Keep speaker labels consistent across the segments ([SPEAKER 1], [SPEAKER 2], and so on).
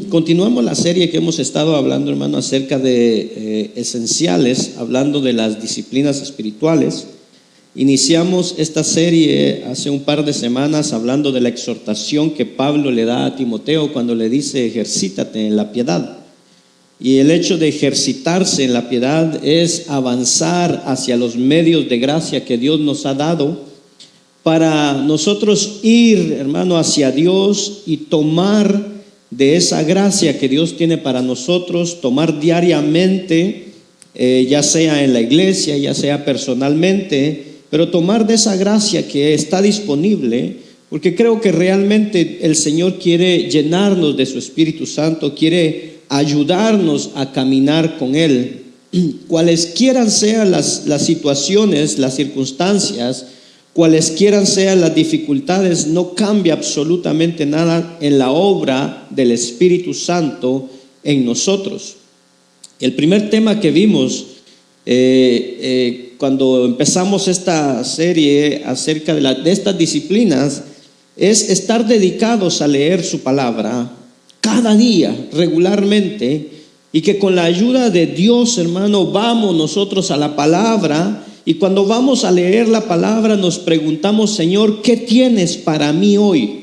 [SPEAKER 1] Continuamos la serie que hemos estado hablando, hermano, acerca de esenciales, hablando de las disciplinas espirituales. Iniciamos esta serie hace un par de semanas hablando de la exhortación que Pablo le da a Timoteo cuando le dice: ejercítate en la piedad. Y el hecho de ejercitarse en la piedad es avanzar hacia los medios de gracia que Dios nos ha dado para nosotros ir, hermano, hacia Dios y tomar de esa gracia que Dios tiene para nosotros, tomar diariamente, ya sea en la iglesia, ya sea personalmente, pero tomar de esa gracia que está disponible, porque creo que realmente el Señor quiere llenarnos de su Espíritu Santo, quiere ayudarnos a caminar con Él. Cualesquiera sean las situaciones, las circunstancias, cualesquiera sean las dificultades, no cambia absolutamente nada en la obra del Espíritu Santo en nosotros. El primer tema que vimos cuando empezamos esta serie acerca de estas disciplinas es estar dedicados a leer su palabra cada día, regularmente, y que con la ayuda de Dios, hermano, vamos nosotros a la palabra. Y cuando vamos a leer la palabra nos preguntamos: Señor, ¿qué tienes para mí hoy?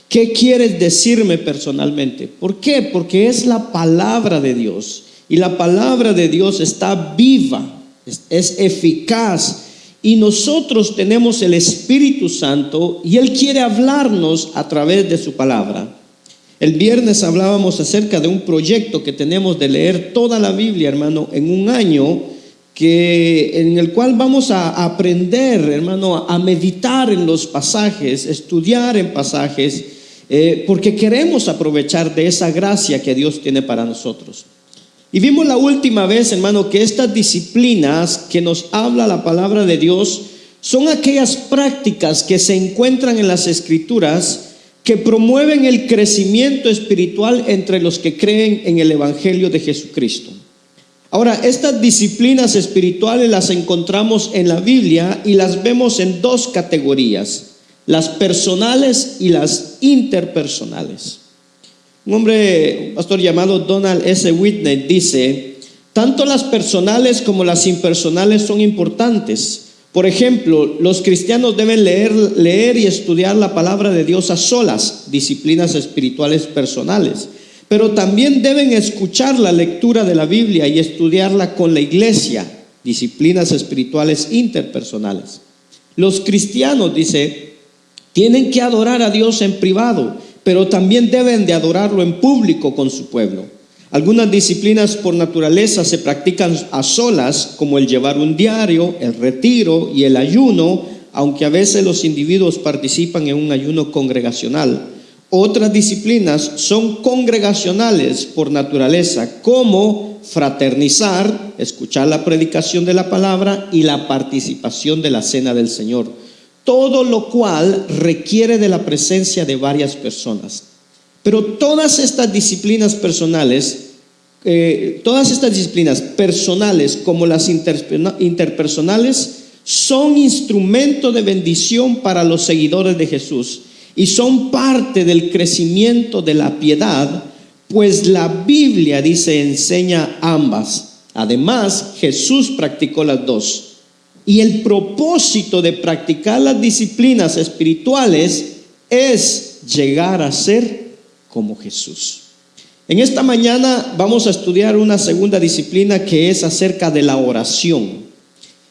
[SPEAKER 1] ¿Qué quieres decirme personalmente? ¿Por qué? Porque es la palabra de Dios. Y la palabra de Dios está viva, es eficaz. Y nosotros tenemos el Espíritu Santo y Él quiere hablarnos a través de su palabra. El viernes hablábamos acerca de un proyecto que tenemos de leer toda la Biblia, hermano, en un año, en el cual vamos a aprender, hermano, a meditar en los pasajes, estudiar en pasajes, porque queremos aprovechar de esa gracia que Dios tiene para nosotros. Y vimos la última vez, hermano, que estas disciplinas que nos habla la palabra de Dios son aquellas prácticas que se encuentran en las Escrituras que promueven el crecimiento espiritual entre los que creen en el Evangelio de Jesucristo. Ahora, estas disciplinas espirituales las encontramos en la Biblia y las vemos en dos categorías: las personales y las interpersonales. Un pastor llamado Donald S. Whitney dice: tanto las personales como las impersonales son importantes. Por ejemplo, los cristianos deben leer y estudiar la palabra de Dios a solas, disciplinas espirituales personales. Pero también deben escuchar la lectura de la Biblia y estudiarla con la iglesia, disciplinas espirituales interpersonales. Los cristianos, dice, tienen que adorar a Dios en privado, pero también deben de adorarlo en público con su pueblo. Algunas disciplinas por naturaleza se practican a solas, como el llevar un diario, el retiro y el ayuno, aunque a veces los individuos participan en un ayuno congregacional. Otras disciplinas son congregacionales por naturaleza, como fraternizar, escuchar la predicación de la palabra y la participación de la cena del Señor. Todo lo cual requiere de la presencia de varias personas. Pero todas estas disciplinas personales como las interpersonales son instrumento de bendición para los seguidores de Jesús y son parte del crecimiento de la piedad, pues la Biblia, dice, enseña ambas. Además, Jesús practicó las dos. Y el propósito de practicar las disciplinas espirituales es llegar a ser como Jesús. En esta mañana vamos a estudiar una segunda disciplina que es acerca de la oración.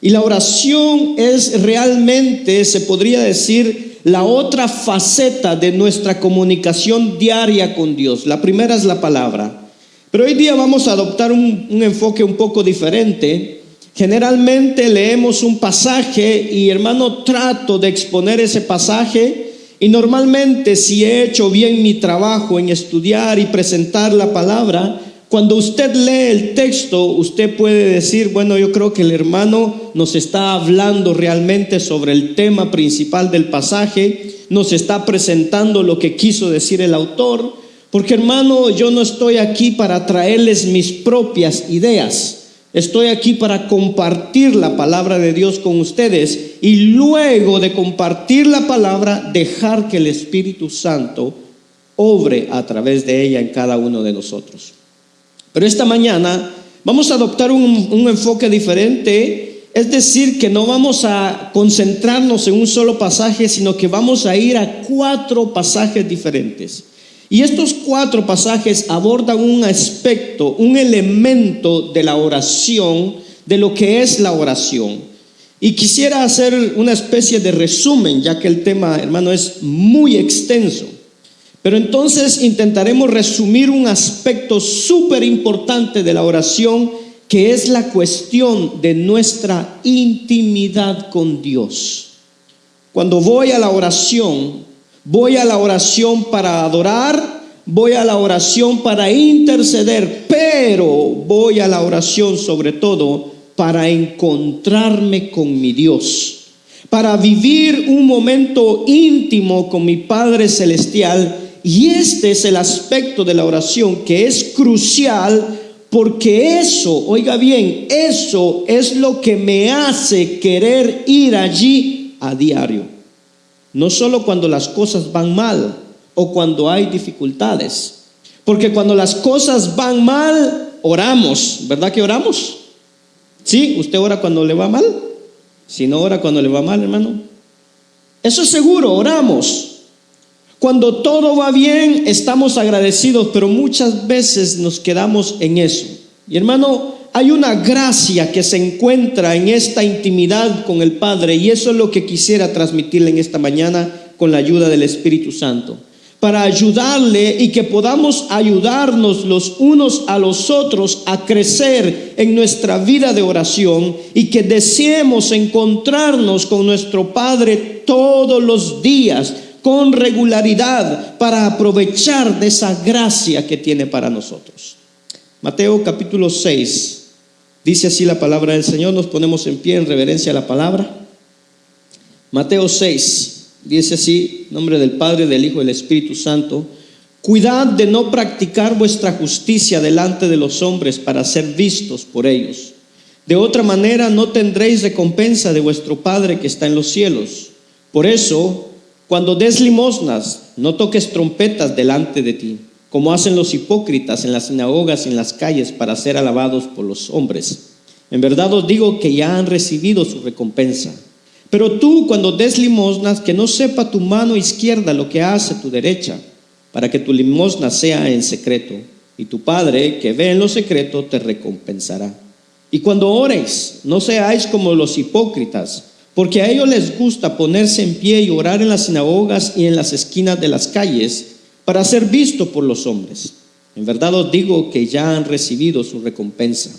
[SPEAKER 1] Y la oración es realmente, se podría decir, la otra faceta de nuestra comunicación diaria con Dios. La primera es la palabra. Pero hoy día vamos a adoptar un enfoque un poco diferente. Generalmente leemos un pasaje y, hermano, trato de exponer ese pasaje. Y normalmente, si he hecho bien mi trabajo en estudiar y presentar la palabra, cuando usted lee el texto, usted puede decir: bueno, yo creo que el hermano nos está hablando realmente sobre el tema principal del pasaje, nos está presentando lo que quiso decir el autor, porque, hermano, yo no estoy aquí para traerles mis propias ideas. Estoy aquí para compartir la palabra de Dios con ustedes y luego de compartir la palabra, dejar que el Espíritu Santo obre a través de ella en cada uno de nosotros. Pero esta mañana vamos a adoptar un enfoque diferente, es decir, que no vamos a concentrarnos en un solo pasaje, sino que vamos a ir a 4 pasajes diferentes. Y estos 4 pasajes abordan un aspecto, un elemento de la oración, de lo que es la oración. Y quisiera hacer una especie de resumen, ya que el tema, hermano, es muy extenso. Pero entonces intentaremos resumir un aspecto súper importante de la oración, que es la cuestión de nuestra intimidad con Dios. Cuando voy a la oración para adorar, voy a la oración para interceder, pero voy a la oración sobre todo para encontrarme con mi Dios, para vivir un momento íntimo con mi Padre Celestial. Y este es el aspecto de la oración que es crucial, porque eso, oiga bien, eso es lo que me hace querer ir allí a diario. No solo cuando las cosas van mal o cuando hay dificultades, porque cuando las cosas van mal, oramos, ¿verdad que oramos? ¿Sí? ¿Usted ora cuando le va mal? Si no ora cuando le va mal, hermano, eso es seguro, oramos. Cuando todo va bien, estamos agradecidos, pero muchas veces nos quedamos en eso. Y hermano, hay una gracia que se encuentra en esta intimidad con el Padre, y eso es lo que quisiera transmitirle en esta mañana con la ayuda del Espíritu Santo, para ayudarle y que podamos ayudarnos los unos a los otros a crecer en nuestra vida de oración, y que deseemos encontrarnos con nuestro Padre todos los días, con regularidad, para aprovechar de esa gracia que tiene para nosotros. Mateo capítulo 6, dice así la palabra del Señor. Nos ponemos en pie en reverencia a la palabra. Mateo 6, dice así, en nombre del Padre, del Hijo y del Espíritu Santo: cuidad de no practicar vuestra justicia delante de los hombres para ser vistos por ellos. De otra manera no tendréis recompensa de vuestro Padre que está en los cielos. Por eso, cuando des limosnas, no toques trompetas delante de ti, como hacen los hipócritas en las sinagogas y en las calles, para ser alabados por los hombres. En verdad os digo que ya han recibido su recompensa. Pero tú, cuando des limosnas, que no sepa tu mano izquierda lo que hace tu derecha, para que tu limosna sea en secreto, y tu Padre, que ve en lo secreto, te recompensará. Y cuando oréis, no seáis como los hipócritas, porque a ellos les gusta ponerse en pie y orar en las sinagogas y en las esquinas de las calles, para ser visto por los hombres. En verdad os digo que ya han recibido su recompensa.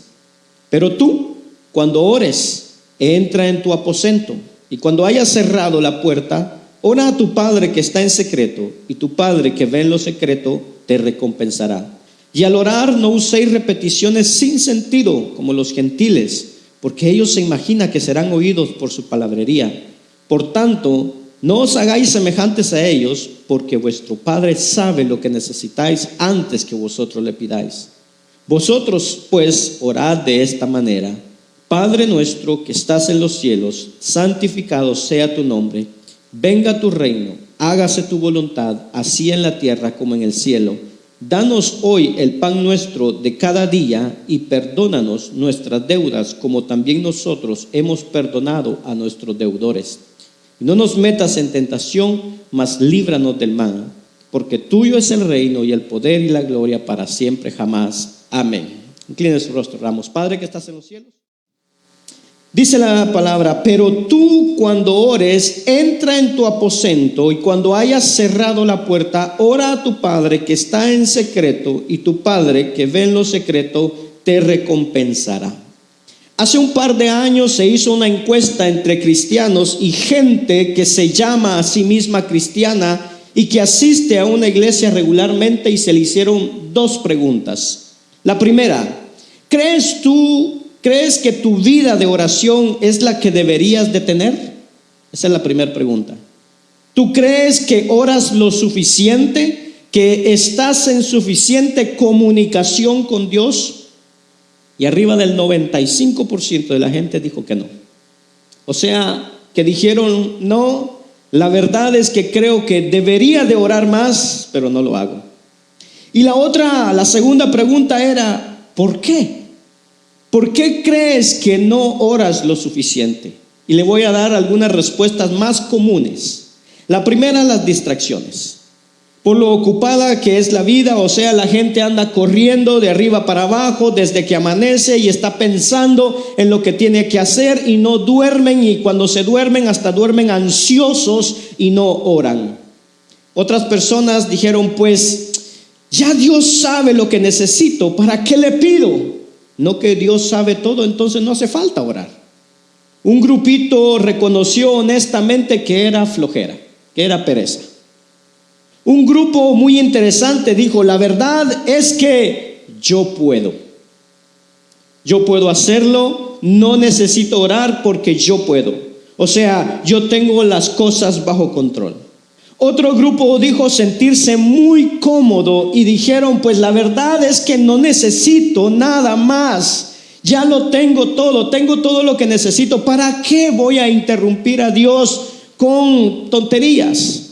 [SPEAKER 1] Pero tú, cuando ores, entra en tu aposento, y cuando hayas cerrado la puerta, ora a tu Padre que está en secreto, y tu Padre que ve en lo secreto te recompensará. Y al orar no uséis repeticiones sin sentido como los gentiles, porque ellos se imaginan que serán oídos por su palabrería. Por tanto, no os hagáis semejantes a ellos, porque vuestro Padre sabe lo que necesitáis antes que vosotros le pidáis. Vosotros, pues, orad de esta manera: Padre nuestro que estás en los cielos, santificado sea tu nombre. Venga tu reino, hágase tu voluntad, así en la tierra como en el cielo. Danos hoy el pan nuestro de cada día, y perdónanos nuestras deudas, como también nosotros hemos perdonado a nuestros deudores. Y no nos metas en tentación, mas líbranos del mal, porque tuyo es el reino y el poder y la gloria para siempre jamás. Amén. Incline su rostro, oramos. Padre que estás en los cielos, dice la palabra: pero tú, cuando ores, entra en tu aposento, y cuando hayas cerrado la puerta, ora a tu Padre que está en secreto, y tu Padre que ve en lo secreto te recompensará. Hace un par de años se hizo una encuesta entre cristianos y gente que se llama a sí misma cristiana y que asiste a una iglesia regularmente, y se le hicieron 2 preguntas. La primera: ¿Crees que tu vida de oración es la que deberías de tener? Esa es la primera pregunta. ¿Tú crees que oras lo suficiente? ¿Que estás en suficiente comunicación con Dios? Y arriba del 95% de la gente dijo que no. O sea, que dijeron: no, La verdad es que creo que debería de orar más, pero no lo hago. Y la segunda pregunta era, ¿por qué? ¿Por qué crees que no oras lo suficiente? Y le voy a dar algunas respuestas más comunes. La primera, las distracciones. Por lo ocupada que es la vida, o sea, la gente anda corriendo de arriba para abajo desde que amanece y está pensando en lo que tiene que hacer y no duermen, y cuando se duermen hasta duermen ansiosos y no oran. Otras personas dijeron, pues ya Dios sabe lo que necesito, ¿para qué le pido? No, que Dios sabe todo, entonces no hace falta orar. Un grupito reconoció honestamente que era flojera, que era pereza. Un grupo muy interesante dijo, la verdad es que yo puedo hacerlo, no necesito orar porque yo puedo. O sea, yo tengo las cosas bajo control. Otro grupo dijo sentirse muy cómodo y dijeron, pues la verdad es que no necesito nada más. Ya lo tengo todo lo que necesito. ¿Para qué voy a interrumpir a Dios con tonterías?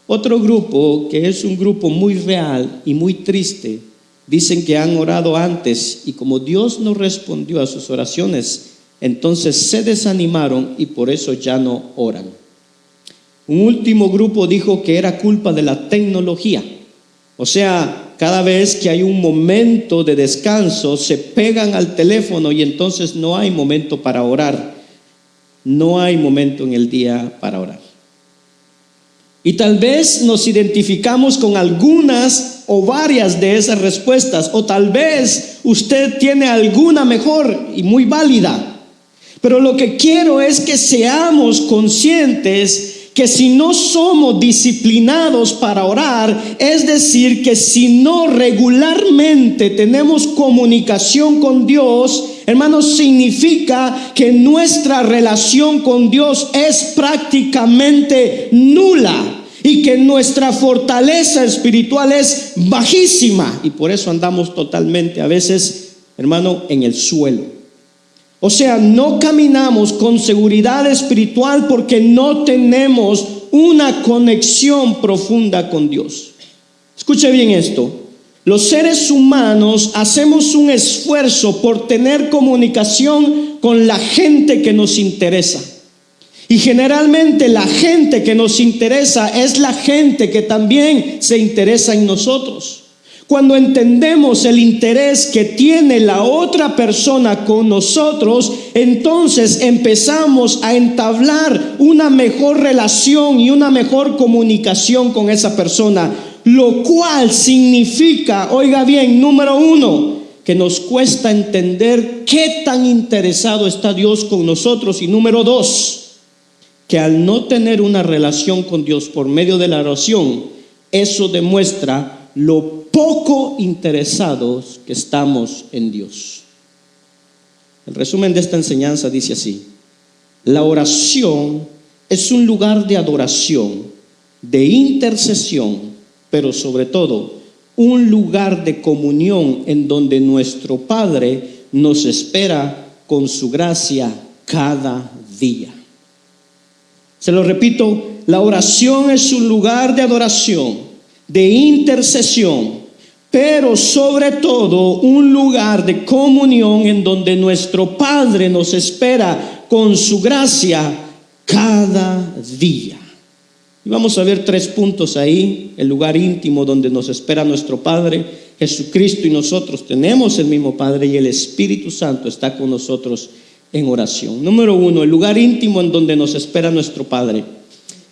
[SPEAKER 1] Otro grupo, que es un grupo muy real y muy triste, dicen que han orado antes y como Dios no respondió a sus oraciones, entonces se desanimaron y por eso ya no oran. Un último grupo dijo que era culpa de la tecnología. O sea, cada vez que hay un momento de descanso, se pegan al teléfono y entonces no hay momento para orar. No hay momento en el día para orar. Y tal vez nos identificamos con algunas o varias de esas respuestas, o tal vez usted tiene alguna mejor y muy válida. Pero lo que quiero es que seamos conscientes que si no somos disciplinados para orar, es decir, que si no regularmente tenemos comunicación con Dios, hermanos, significa que nuestra relación con Dios es prácticamente nula y que nuestra fortaleza espiritual es bajísima, y por eso andamos totalmente a veces, hermano, en el suelo. O sea, no caminamos con seguridad espiritual porque no tenemos una conexión profunda con Dios. Escuche bien esto. Los seres humanos hacemos un esfuerzo por tener comunicación con la gente que nos interesa. Y generalmente la gente que nos interesa es la gente que también se interesa en nosotros. Cuando entendemos el interés que tiene la otra persona con nosotros, entonces empezamos a entablar una mejor relación y una mejor comunicación con esa persona, lo cual significa, oiga bien, número uno, que nos cuesta entender qué tan interesado está Dios con nosotros, y número dos, que al no tener una relación con Dios por medio de la oración, eso demuestra lo poco interesados que estamos en Dios. El resumen de esta enseñanza dice así: la oración es un lugar de adoración, de intercesión, pero sobre todo un lugar de comunión en donde nuestro Padre nos espera con su gracia cada día. Se lo repito, la oración es un lugar de adoración, de intercesión, pero sobre todo un lugar de comunión en donde nuestro Padre nos espera con su gracia cada día. Y vamos a ver 3 puntos ahí: el lugar íntimo donde nos espera nuestro Padre, Jesucristo y nosotros tenemos el mismo Padre, y el Espíritu Santo está con nosotros en oración. Número 1, el lugar íntimo en donde nos espera nuestro Padre.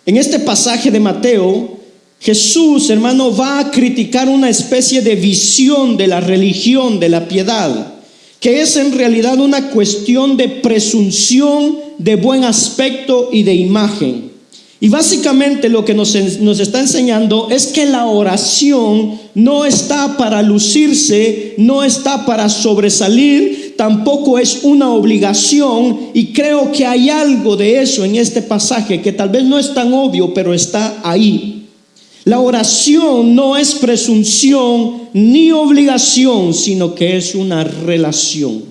[SPEAKER 1] En este pasaje de Mateo, Jesús, hermano, va a criticar una especie de visión de la religión, de la piedad, que es en realidad una cuestión de presunción, de buen aspecto y de imagen. Y básicamente lo que nos está enseñando es que la oración no está para lucirse, no está para sobresalir, tampoco es una obligación, y creo que hay algo de eso en este pasaje que tal vez no es tan obvio, pero está ahí. La oración no es presunción ni obligación, sino que es una relación.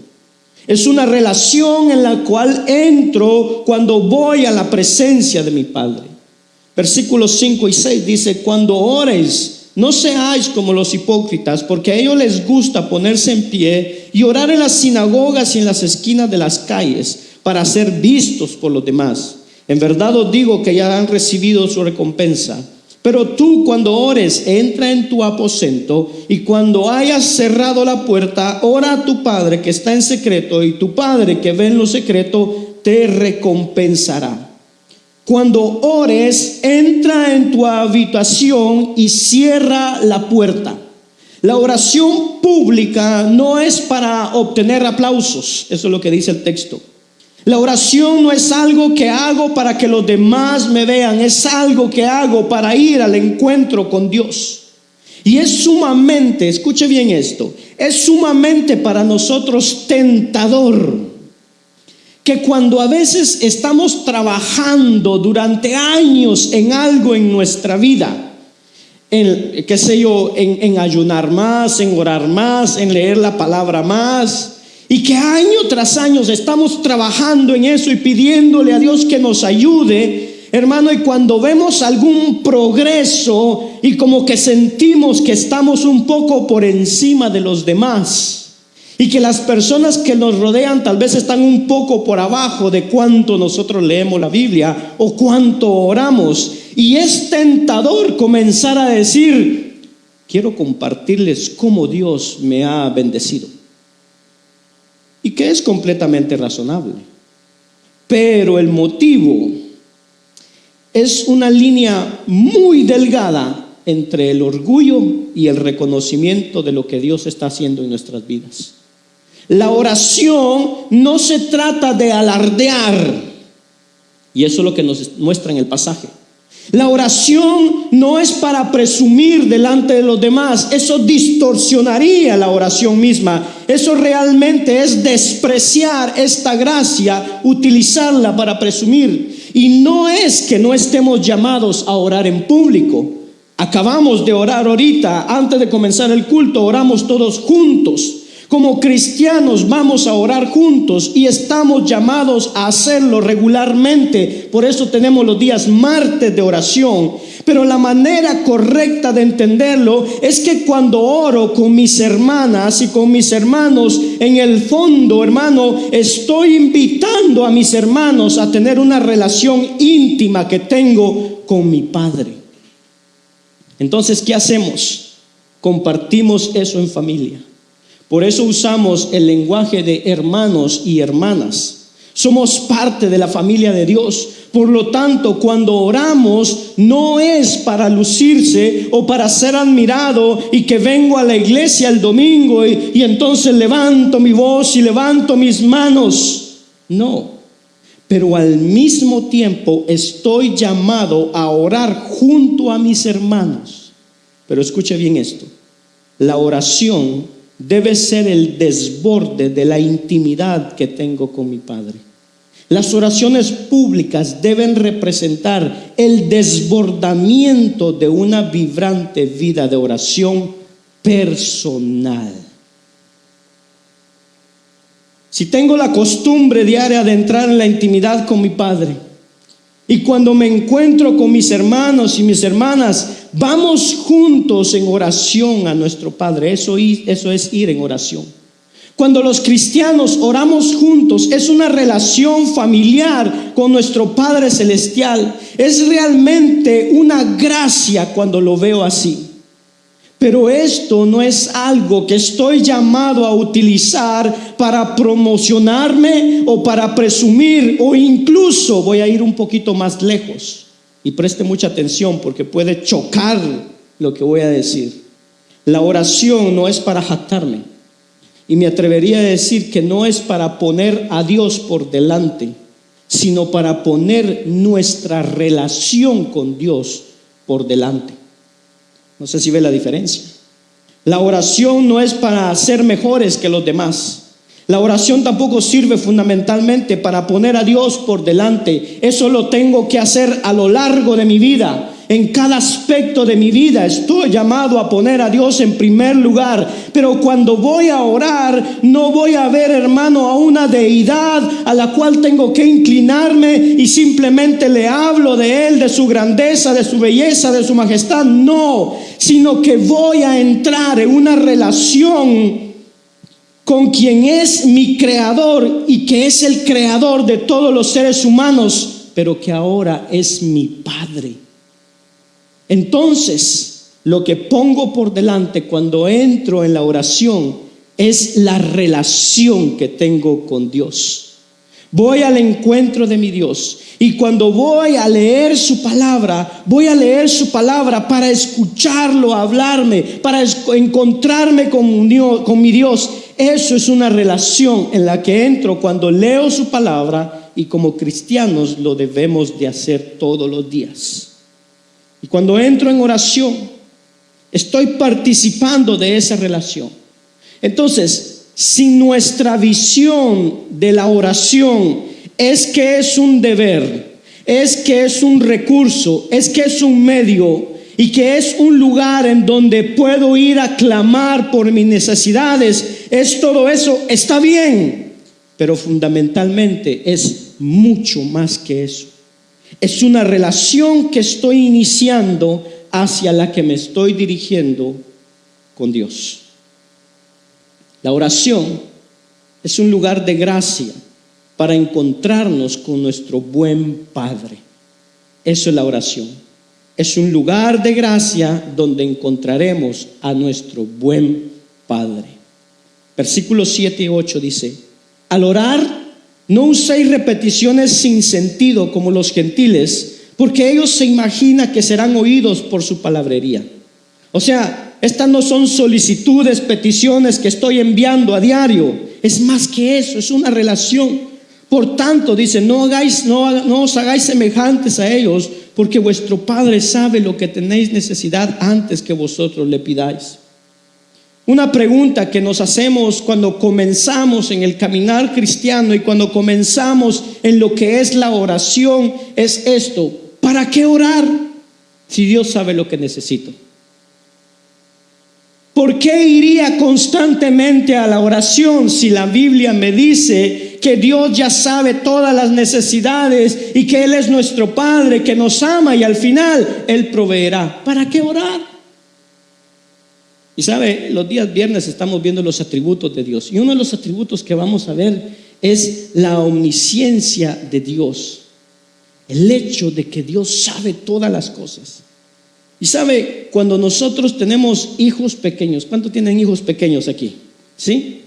[SPEAKER 1] Es una relación en la cual entro cuando voy a la presencia de mi Padre. Versículos 5 y 6 dice: cuando oréis, no seáis como los hipócritas, porque a ellos les gusta ponerse en pie y orar en las sinagogas y en las esquinas de las calles, para ser vistos por los demás. En verdad os digo que ya han recibido su recompensa. Pero tú, cuando ores, entra en tu aposento, y cuando hayas cerrado la puerta, ora a tu Padre que está en secreto, y tu Padre que ve en lo secreto te recompensará. Cuando ores, entra en tu habitación y cierra la puerta. La oración pública no es para obtener aplausos, eso es lo que dice el texto. La oración no es algo que hago para que los demás me vean, es algo que hago para ir al encuentro con Dios. Y es sumamente, escuche bien esto, es sumamente para nosotros tentador que cuando a veces estamos trabajando durante años en algo en nuestra vida, en ayunar más, en orar más, en leer la palabra más, y que año tras año estamos trabajando en eso y pidiéndole a Dios que nos ayude, hermano, y cuando vemos algún progreso y como que sentimos que estamos un poco por encima de los demás, y que las personas que nos rodean tal vez están un poco por abajo de cuánto nosotros leemos la Biblia o cuánto oramos, y es tentador comenzar a decir: quiero compartirles cómo Dios me ha bendecido. Y que es completamente razonable. Pero el motivo es una línea muy delgada entre el orgullo y el reconocimiento de lo que Dios está haciendo en nuestras vidas. La oración no se trata de alardear, y eso es lo que nos muestra en el pasaje. La oración no es para presumir delante de los demás, eso distorsionaría la oración misma. Eso realmente es despreciar esta gracia, utilizarla para presumir. Y no es que no estemos llamados a orar en público. Acabamos de orar ahorita, antes de comenzar el culto, oramos todos juntos. Como cristianos vamos a orar juntos y estamos llamados a hacerlo regularmente. Por eso tenemos los días martes de oración. Pero la manera correcta de entenderlo es que cuando oro con mis hermanas y con mis hermanos, en el fondo, hermano, estoy invitando a mis hermanos a tener una relación íntima que tengo con mi Padre. Entonces, ¿qué hacemos? Compartimos eso en familia. Por eso usamos el lenguaje de hermanos y hermanas. Somos parte de la familia de Dios. Por lo tanto, cuando oramos, no es para lucirse o para ser admirado y que vengo a la iglesia el domingo y entonces levanto mi voz y levanto mis manos. No, pero al mismo tiempo estoy llamado a orar junto a mis hermanos. Pero escuche bien esto: la oración debe ser el desborde de la intimidad que tengo con mi Padre. Las oraciones públicas deben representar el desbordamiento de una vibrante vida de oración personal. Si tengo la costumbre diaria de entrar en la intimidad con mi Padre, y cuando me encuentro con mis hermanos y mis hermanas, vamos juntos en oración a nuestro Padre. Eso es ir en oración. Cuando los cristianos oramos juntos, es una relación familiar con nuestro Padre Celestial. Es realmente una gracia cuando lo veo así. Pero esto no es algo que estoy llamado a utilizar para promocionarme o para presumir, o incluso voy a ir un poquito más lejos. Y preste mucha atención porque puede chocar lo que voy a decir. La oración no es para jactarme. Y me atrevería a decir que no es para poner a Dios por delante, sino para poner nuestra relación con Dios por delante. No sé si ve la diferencia. La oración no es para ser mejores que los demás. La oración tampoco sirve fundamentalmente para poner a Dios por delante. Eso lo tengo que hacer a lo largo de mi vida. en cada aspecto de mi vida. Estoy llamado a poner a Dios en primer lugar. Pero cuando voy a orar, no voy a ver, hermano, a una deidad a la cual tengo que inclinarme y simplemente le hablo de Él, de su grandeza, de su belleza, de su majestad. No, sino que voy a entrar en una relación con quien es mi creador y que es el creador de todos los seres humanos, pero que ahora es mi Padre. Entonces, lo que pongo por delante cuando entro en la oración es la relación que tengo con Dios. Voy al encuentro de mi Dios, y cuando voy a leer su palabra, voy a leer su palabra para escucharlo hablarme, para encontrarme con mi Dios. Eso es una relación en la que entro cuando leo su palabra, y como cristianos lo debemos de hacer todos los días. Y cuando entro en oración, estoy participando de esa relación. Entonces, si nuestra visión de la oración es que es un deber, es que es un recurso, es que es un medio y que es un lugar en donde puedo ir a clamar por mis necesidades, es todo eso, está bien, pero fundamentalmente es mucho más que eso. Es una relación que estoy iniciando hacia la que me estoy dirigiendo con Dios. La oración es un lugar de gracia para encontrarnos con nuestro buen Padre. Eso es la oración. Es un lugar de gracia donde encontraremos a nuestro buen Padre. Versículos 7 y 8 dice: al orar, no uséis repeticiones sin sentido como los gentiles, porque ellos se imaginan que serán oídos por su palabrería. O sea, estas no son solicitudes, peticiones que estoy enviando a diario. Es más que eso, es una relación. Por tanto, dice, no os hagáis semejantes a ellos, porque vuestro Padre sabe lo que tenéis necesidad antes que vosotros le pidáis. Una pregunta que nos hacemos cuando comenzamos en el caminar cristiano y cuando comenzamos en lo que es la oración es esto: ¿para qué orar si Dios sabe lo que necesito? ¿Por qué iría constantemente a la oración si la Biblia me dice que Dios ya sabe todas las necesidades y que Él es nuestro Padre, que nos ama y al final Él proveerá? ¿Para qué orar? Y sabe, los días viernes estamos viendo los atributos de Dios, y uno de los atributos que vamos a ver es la omnisciencia de Dios. El hecho de que Dios sabe todas las cosas. Y sabe, cuando nosotros tenemos hijos pequeños, ¿cuántos tienen hijos pequeños aquí? ¿Sí?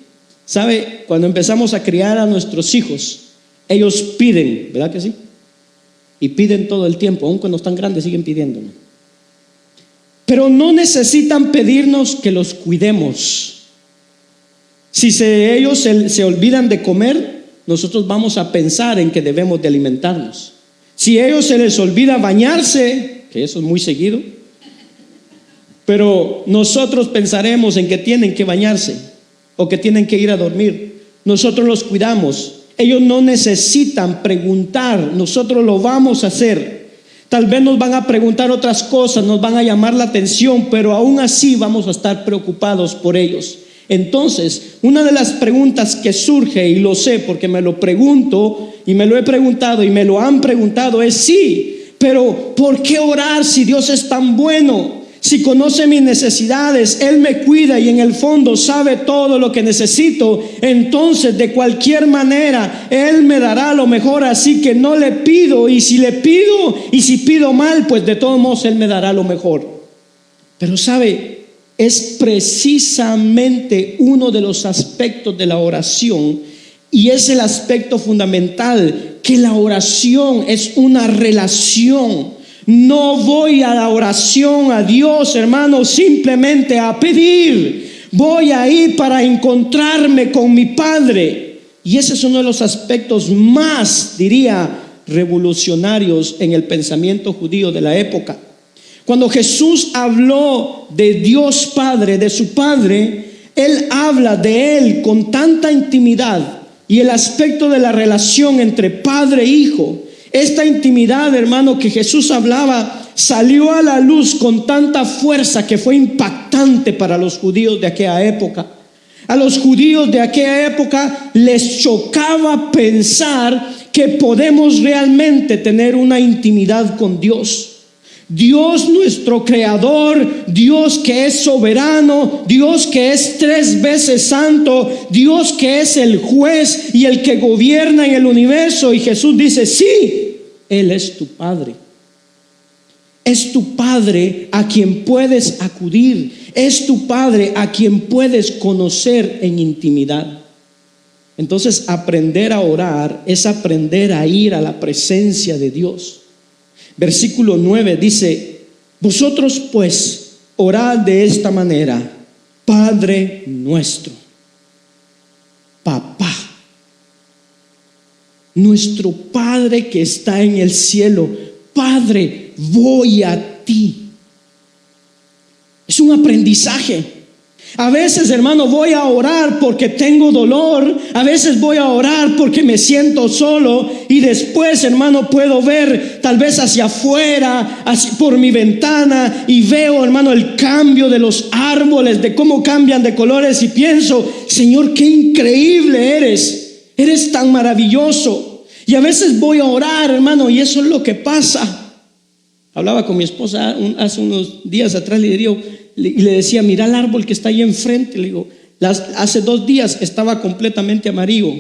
[SPEAKER 1] Sabe, cuando empezamos a criar a nuestros hijos, ellos piden, ¿verdad que sí? Y piden todo el tiempo, aun cuando están grandes siguen pidiendo. Pero no necesitan pedirnos que los cuidemos. Si ellos se olvidan de comer, nosotros vamos a pensar en que debemos de alimentarnos. Si a ellos se les olvida bañarse, que eso es muy seguido, pero nosotros pensaremos en que tienen que bañarse o que tienen que ir a dormir. Nosotros los cuidamos. Ellos no necesitan preguntar, nosotros lo vamos a hacer. Tal vez nos van a preguntar otras cosas, nos van a llamar la atención, pero aún así vamos a estar preocupados por ellos. Entonces, una de las preguntas que surge, y lo sé porque me lo pregunto y me lo he preguntado y me lo han preguntado, es sí, pero ¿por qué orar si Dios es tan bueno? Si conoce mis necesidades, Él me cuida y en el fondo sabe todo lo que necesito, entonces de cualquier manera Él me dará lo mejor, así que no le pido, y si le pido y si pido mal, pues de todos modos Él me dará lo mejor. Pero sabe, es precisamente uno de los aspectos de la oración, y es el aspecto fundamental, que la oración es una relación. No voy a la oración a Dios, hermano, simplemente a pedir. Voy a ir para encontrarme con mi Padre. Y ese es uno de los aspectos más, diría, revolucionarios en el pensamiento judío de la época. Cuando Jesús habló de Dios Padre, de su Padre, Él habla de Él con tanta intimidad, y el aspecto de la relación entre Padre e Hijo. Esta intimidad, hermano, que Jesús hablaba, salió a la luz con tanta fuerza que fue impactante para los judíos de aquella época. A los judíos de aquella época les chocaba pensar que podemos realmente tener una intimidad con Dios. Dios nuestro creador, Dios que es soberano, Dios que es 3 veces santo, Dios que es el juez y el que gobierna en el universo. Y Jesús dice: sí, Él es tu Padre. Es tu Padre a quien puedes acudir. Es tu Padre a quien puedes conocer en intimidad. Entonces, aprender a orar es aprender a ir a la presencia de Dios. Versículo 9 dice: vosotros pues orad de esta manera: Padre nuestro. Papá, nuestro Padre que está en el cielo. Padre, voy a ti. Es un aprendizaje. A veces, hermano, voy a orar porque tengo dolor. A veces voy a orar porque me siento solo. Y después, hermano, puedo ver tal vez hacia afuera, por mi ventana, y veo, hermano, el cambio de los árboles, de cómo cambian de colores. Y pienso: Señor, qué increíble eres. Eres tan maravilloso. Y a veces voy a orar, hermano, y eso es lo que pasa. Hablaba con mi esposa hace unos días atrás, y le decía: mira el árbol que está ahí enfrente. Le digo, hace 2 días estaba completamente amarillo,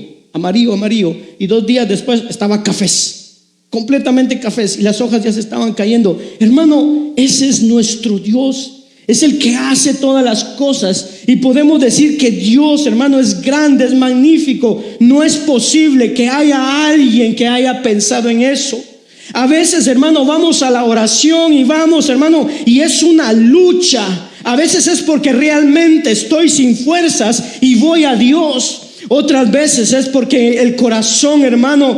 [SPEAKER 1] y 2 días después estaba cafés, completamente cafés, y las hojas ya se estaban cayendo. Hermano, ese es nuestro Dios. Es el que hace todas las cosas. Y podemos decir que Dios, hermano, es grande, es magnífico. No es posible que haya alguien que haya pensado en eso. A veces, hermano, vamos a la oración y vamos, hermano, y es una lucha. A veces es porque realmente estoy sin fuerzas y voy a Dios. Otras veces es porque el corazón, hermano,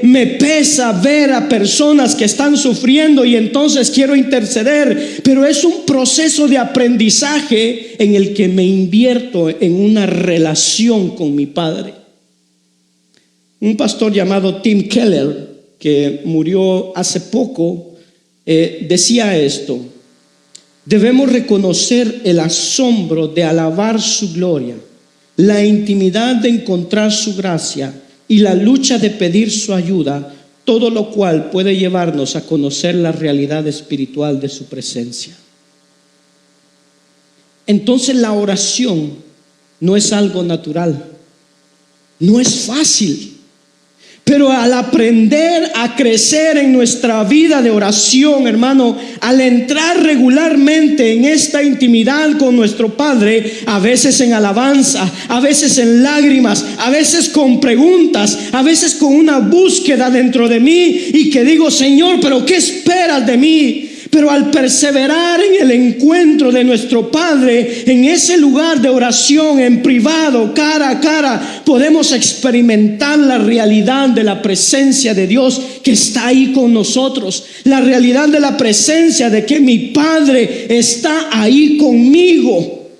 [SPEAKER 1] me pesa ver a personas que están sufriendo y entonces quiero interceder. Pero es un proceso de aprendizaje en el que me invierto en una relación con mi Padre. Un pastor llamado Tim Keller, que murió hace poco, decía esto: debemos reconocer el asombro de alabar su gloria, la intimidad de encontrar su gracia y la lucha de pedir su ayuda, todo lo cual puede llevarnos a conocer la realidad espiritual de su presencia. Entonces, la oración no es algo natural, no es fácil. Pero al aprender a crecer en nuestra vida de oración, hermano, al entrar regularmente en esta intimidad con nuestro Padre, a veces en alabanza, a veces en lágrimas, a veces con preguntas, a veces con una búsqueda dentro de mí, y que digo: Señor, ¿pero qué esperas de mí? Pero al perseverar en el encuentro de nuestro Padre, en ese lugar de oración, en privado, cara a cara, podemos experimentar la realidad de la presencia de Dios que está ahí con nosotros. La realidad de la presencia de que mi Padre está ahí conmigo.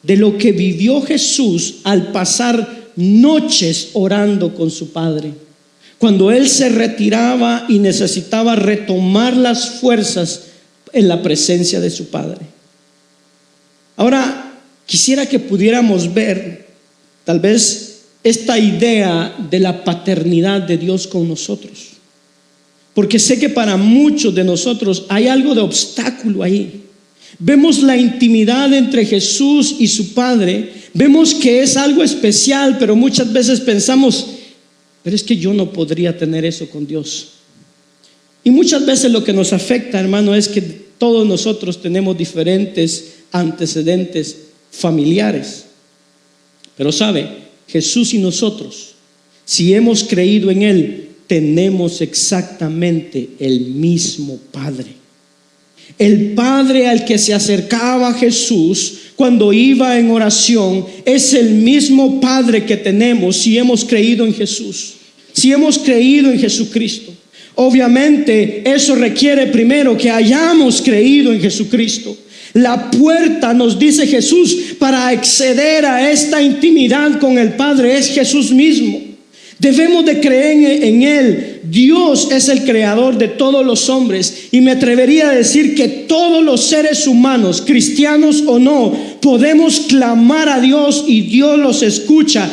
[SPEAKER 1] De lo que vivió Jesús al pasar noches orando con su Padre. Cuando Él se retiraba y necesitaba retomar las fuerzas en la presencia de su Padre. Ahora, quisiera que pudiéramos ver tal vez esta idea de la paternidad de Dios con nosotros, porque sé que para muchos de nosotros hay algo de obstáculo ahí. Vemos la intimidad entre Jesús y su Padre, vemos que es algo especial, pero muchas veces pensamos: pero es que yo no podría tener eso con Dios. Y muchas veces lo que nos afecta, hermano, es que todos nosotros tenemos diferentes antecedentes familiares. Pero sabe, Jesús y nosotros, si hemos creído en Él, tenemos exactamente el mismo Padre. El Padre al que se acercaba Jesús cuando iba en oración es el mismo Padre que tenemos si hemos creído en Jesús, si hemos creído en Jesucristo. Obviamente eso requiere primero que hayamos creído en Jesucristo. La puerta, nos dice Jesús, para acceder a esta intimidad con el Padre es Jesús mismo. Debemos de creer en Él. Dios es el creador de todos los hombres, y me atrevería a decir que todos los seres humanos, cristianos o no, podemos clamar a Dios y Dios los escucha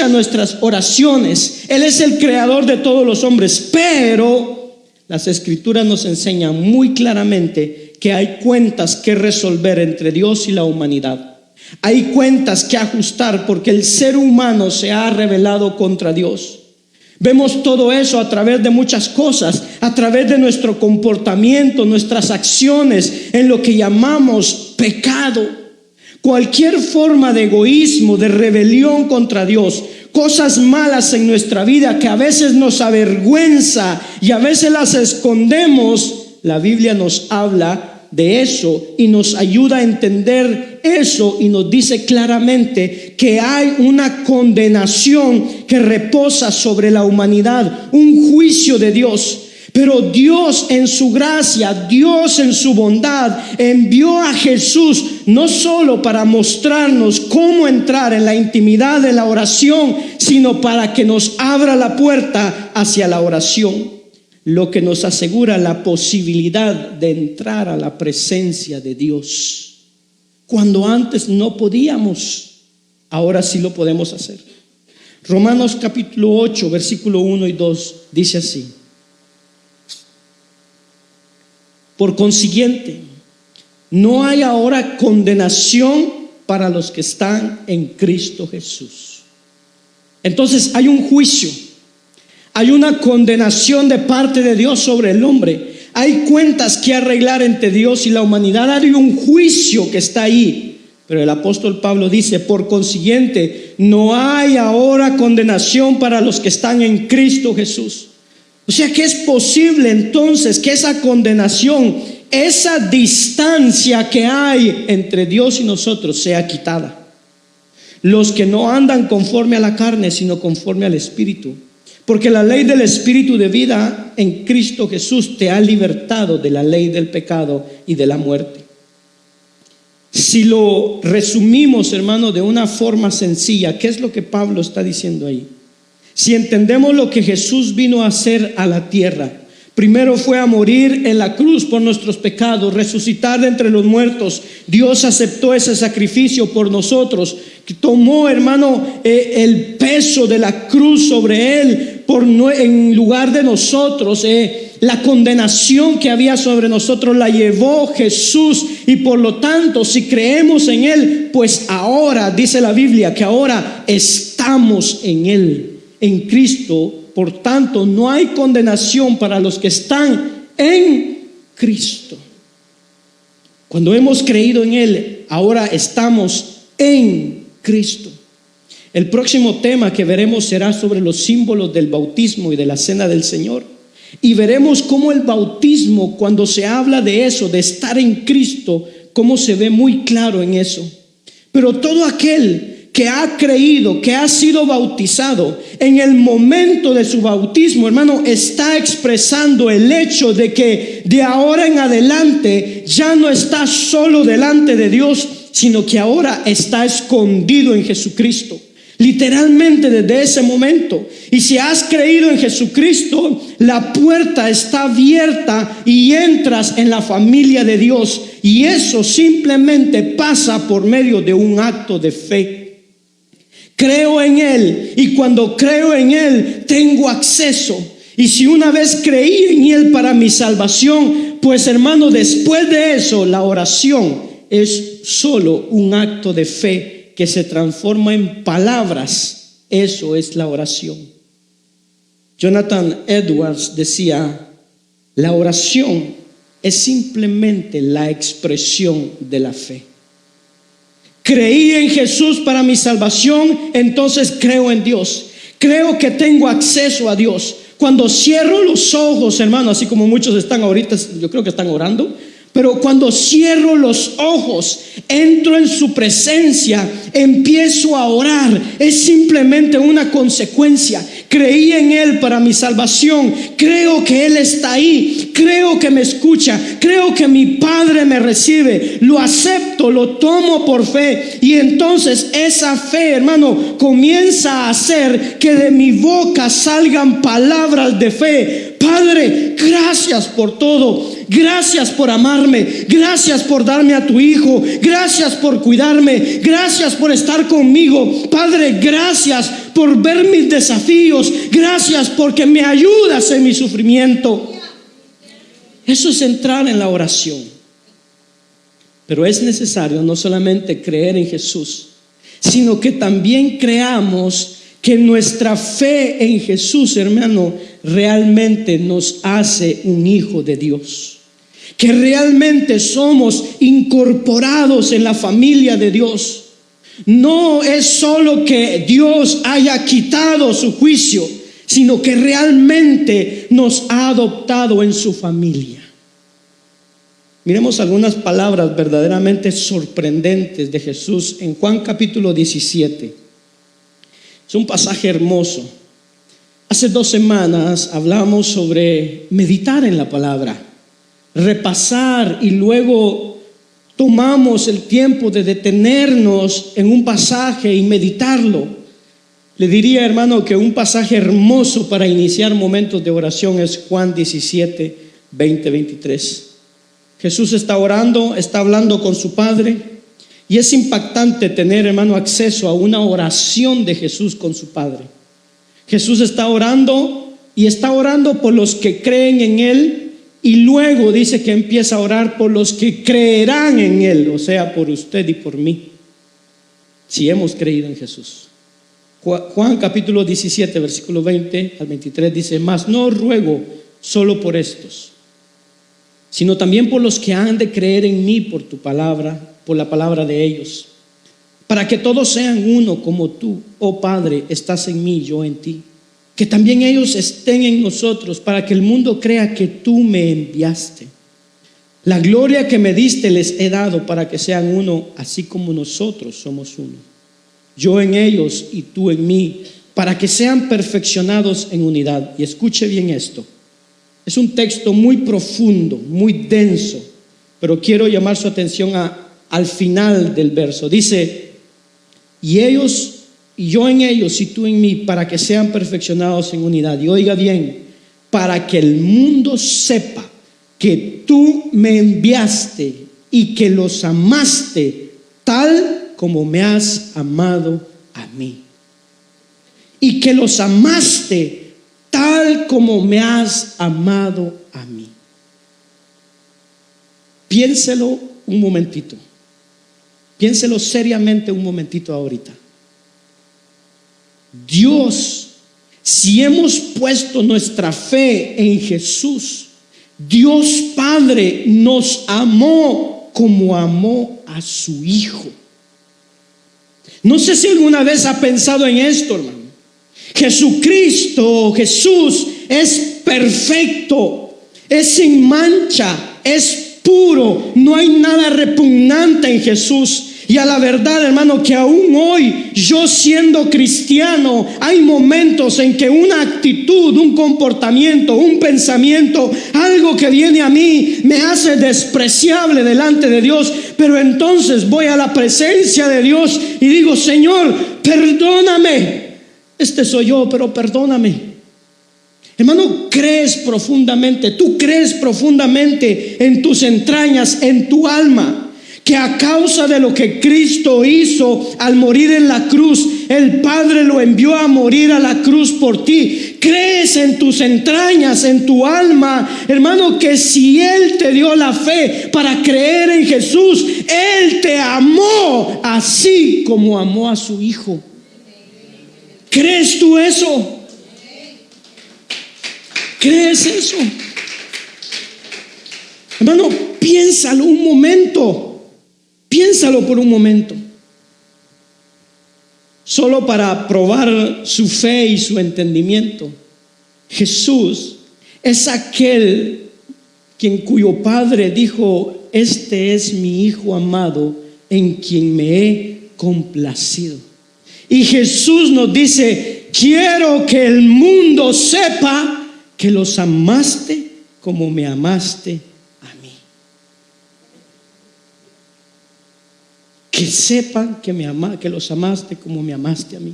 [SPEAKER 1] nuestras oraciones. Él es el creador de todos los hombres, pero las Escrituras nos enseñan muy claramente que hay cuentas que resolver entre Dios y la humanidad. Hay cuentas que ajustar porque el ser humano se ha rebelado contra Dios. Vemos todo eso a través de muchas cosas, a través de nuestro comportamiento, nuestras acciones, en lo que llamamos pecado. Cualquier forma de egoísmo, de rebelión contra Dios, cosas malas en nuestra vida que a veces nos avergüenza y a veces las escondemos, la Biblia nos habla de eso y nos ayuda a entender eso, y nos dice claramente que hay una condenación que reposa sobre la humanidad, un juicio de Dios. Pero Dios en su gracia, Dios en su bondad envió a Jesús no solo para mostrarnos cómo entrar en la intimidad de la oración, sino para que nos abra la puerta hacia la oración, lo que nos asegura la posibilidad de entrar a la presencia de Dios. Cuando antes no podíamos, ahora sí lo podemos hacer. Romanos capítulo 8, versículo 1 y 2 dice así: por consiguiente, no hay ahora condenación para los que están en Cristo Jesús. Entonces hay un juicio, hay una condenación de parte de Dios sobre el hombre. Hay cuentas que arreglar entre Dios y la humanidad. Hay un juicio que está ahí. Pero el apóstol Pablo dice: por consiguiente, no hay ahora condenación para los que están en Cristo Jesús. O sea que es posible entonces que esa condenación, esa distancia que hay entre Dios y nosotros, sea quitada. Los que no andan conforme a la carne, sino conforme al Espíritu. Porque la ley del Espíritu de vida en Cristo Jesús te ha libertado de la ley del pecado y de la muerte. Si lo resumimos, hermano, de una forma sencilla, ¿qué es lo que Pablo está diciendo ahí? Si entendemos lo que Jesús vino a hacer a la tierra, primero fue a morir en la cruz por nuestros pecados, resucitar de entre los muertos. Dios aceptó ese sacrificio por nosotros, que tomó, hermano, el peso de la cruz sobre él en lugar de nosotros. La condenación que había sobre nosotros la llevó Jesús, y por lo tanto, si creemos en Él, pues ahora, dice la Biblia, que ahora estamos en Él, en Cristo. Por tanto, no hay condenación para los que están en Cristo. Cuando hemos creído en Él, ahora estamos en Cristo. El próximo tema que veremos será sobre los símbolos del bautismo y de la cena del Señor. Y veremos cómo el bautismo, cuando se habla de eso, de estar en Cristo, cómo se ve muy claro en eso. Pero todo aquel que ha creído, que ha sido bautizado, en el momento de su bautismo, hermano, está expresando el hecho de que de ahora en adelante ya no está solo delante de Dios, sino que ahora está escondido en Jesucristo. Literalmente desde ese momento. Y si has creído en Jesucristo, la puerta está abierta y entras en la familia de Dios. Y eso simplemente pasa por medio de un acto de fe. Creo en Él, y cuando creo en Él tengo acceso. Y si una vez creí en Él para mi salvación, pues hermano, después de eso la oración es solo un acto de fe que se transforma en palabras. Eso es la oración. Jonathan Edwards decía: la oración es simplemente la expresión de la fe. Creí en Jesús para mi salvación, entonces creo en Dios. Creo que tengo acceso a Dios. Cuando cierro los ojos, hermano, así como muchos están ahorita, yo creo que están orando, pero cuando cierro los ojos, entro en su presencia, empiezo a orar. Es simplemente una consecuencia. creí en Él para mi salvación, creo que Él está ahí, creo que me escucha, creo que mi Padre me recibe, lo acepto, lo tomo por fe. Y entonces esa fe, hermano, comienza a hacer que de mi boca salgan palabras de fe. Padre, gracias por todo. Gracias por amarme. Gracias por darme a tu hijo. Gracias por cuidarme. Gracias por estar conmigo. Padre, gracias por ver mis desafíos. Gracias porque me ayudas en mi sufrimiento. Eso es entrar en la oración. Pero es necesario no solamente creer en Jesús, sino que también creamos que nuestra fe en Jesús, hermano, realmente nos hace un hijo de Dios. Que realmente somos incorporados en la familia de Dios. No es solo que Dios haya quitado su juicio, sino que realmente nos ha adoptado en su familia. Miremos algunas palabras verdaderamente sorprendentes de Jesús en Juan capítulo 17. Es un pasaje hermoso. Hace 2 semanas hablamos sobre meditar en la palabra, repasar, y luego tomamos el tiempo de detenernos en un pasaje y meditarlo. Le diría, hermano, que un pasaje hermoso para iniciar momentos de oración es Juan 17, 20, 23. Jesús está orando, está hablando con su Padre. Y es impactante tener, hermano, acceso a una oración de Jesús con su Padre. Jesús está orando y está orando por los que creen en Él, y luego dice que empieza a orar por los que creerán en Él, o sea, por usted y por mí, si hemos creído en Jesús. Juan capítulo 17, versículo 20 al 23 dice: mas no ruego solo por estos, sino también por los que han de creer en mí por tu palabra, por la palabra de ellos, para que todos sean uno, como tú, oh Padre, estás en mí, yo en ti. Que también ellos estén en nosotros, para que el mundo crea que tú me enviaste. La gloria que me diste les he dado, para que sean uno, así como nosotros somos uno. Yo en ellos y tú en mí, para que sean perfeccionados en unidad. Y escuche bien esto. Es un texto muy profundo, muy denso, pero quiero llamar su atención al final del verso. Dice: y ellos y yo en ellos y tú en mí, para que sean perfeccionados en unidad. Y oiga bien: para que el mundo sepa que tú me enviaste y que los amaste tal como me has amado a mí. Y que los amaste tal como me has amado a mí. Piénselo un momentito. Piénselo seriamente un momentito ahorita. Dios, si hemos puesto nuestra fe en Jesús, Dios Padre nos amó como amó a su Hijo. No sé si alguna vez ha pensado en esto, hermano. Jesucristo, Jesús es perfecto, es sin mancha, es puro, no hay nada repugnante en Jesús. Y a la verdad, hermano, que aún hoy, yo siendo cristiano, hay momentos en que una actitud, un comportamiento, un pensamiento, algo que viene a mí, me hace despreciable delante de Dios. Pero entonces voy a la presencia de Dios y digo: Señor, perdóname. Este soy yo, pero perdóname. Hermano, crees profundamente, tú crees profundamente en tus entrañas, en tu alma, que a causa de lo que Cristo hizo al morir en la cruz, el Padre lo envió a morir a la cruz por ti. Crees en tus entrañas, en tu alma, hermano, que si Él te dio la fe para creer en Jesús, Él te amó así como amó a su Hijo. ¿Crees tú eso? ¿Crees eso? Hermano, piénsalo un momento. Piénsalo por un momento. Solo para probar su fe y su entendimiento. Jesús es aquel cuyo Padre dijo: este es mi Hijo amado, en quien me he complacido. Y Jesús nos dice: quiero que el mundo sepa que los amaste como me amaste a mí. Que sepan que los amaste como me amaste a mí.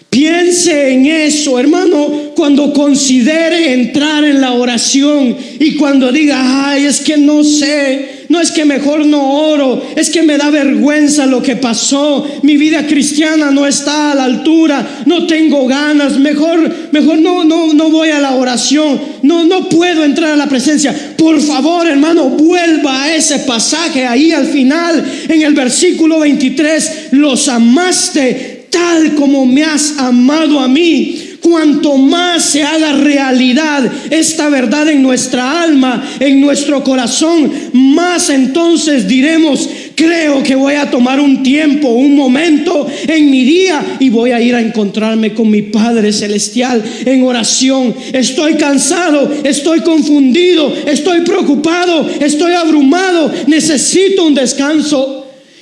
[SPEAKER 1] Piense en eso, hermano, cuando considere entrar en la oración y cuando diga, ay, es que no sé, no es que mejor no oro, es que me da vergüenza lo que pasó, mi vida cristiana no está a la altura, no tengo ganas, mejor no voy a la oración, no puedo entrar a la presencia. Por favor, hermano, vuelva a ese pasaje ahí al final, en el versículo 23, los amaste tal como me has amado a mí. Cuanto más se haga realidad esta verdad en nuestra alma, en nuestro corazón, más entonces diremos, creo que voy a tomar un tiempo, un momento en mi día y voy a ir a encontrarme con mi Padre Celestial en oración. Estoy cansado, estoy confundido, estoy preocupado, estoy abrumado, necesito un descanso.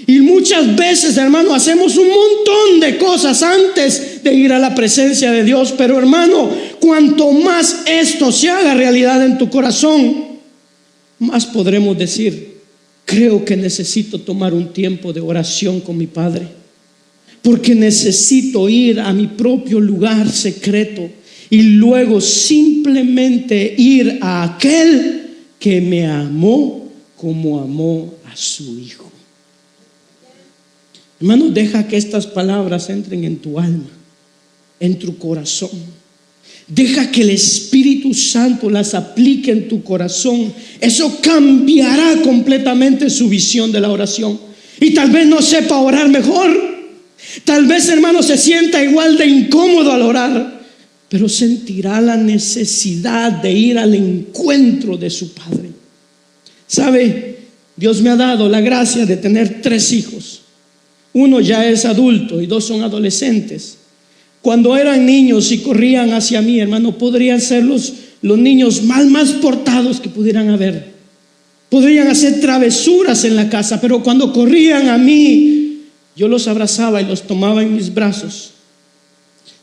[SPEAKER 1] Y muchas veces, hermano, hacemos un montón de cosas antes de ir a la presencia de Dios. Pero, hermano, cuanto más esto se haga realidad en tu corazón, más podremos decir, creo que necesito tomar un tiempo de oración con mi Padre, porque necesito ir a mi propio lugar secreto y luego simplemente ir a aquel que me amó como amó a su Hijo. Hermano, deja que estas palabras entren en tu alma, en tu corazón. Deja que el Espíritu Santo las aplique en tu corazón. Eso cambiará completamente su visión de la oración. Y tal vez no sepa orar mejor. Tal vez, hermano, se sienta igual de incómodo al orar, pero sentirá la necesidad de ir al encuentro de su Padre. ¿Sabe? Dios me ha dado la gracia de tener 3 hijos. Uno ya es adulto y 2 son adolescentes. Cuando eran niños y corrían hacia mí, hermano, podrían ser los niños más portados que pudieran haber. Podrían hacer travesuras en la casa, pero cuando corrían a mí, yo los abrazaba y los tomaba en mis brazos.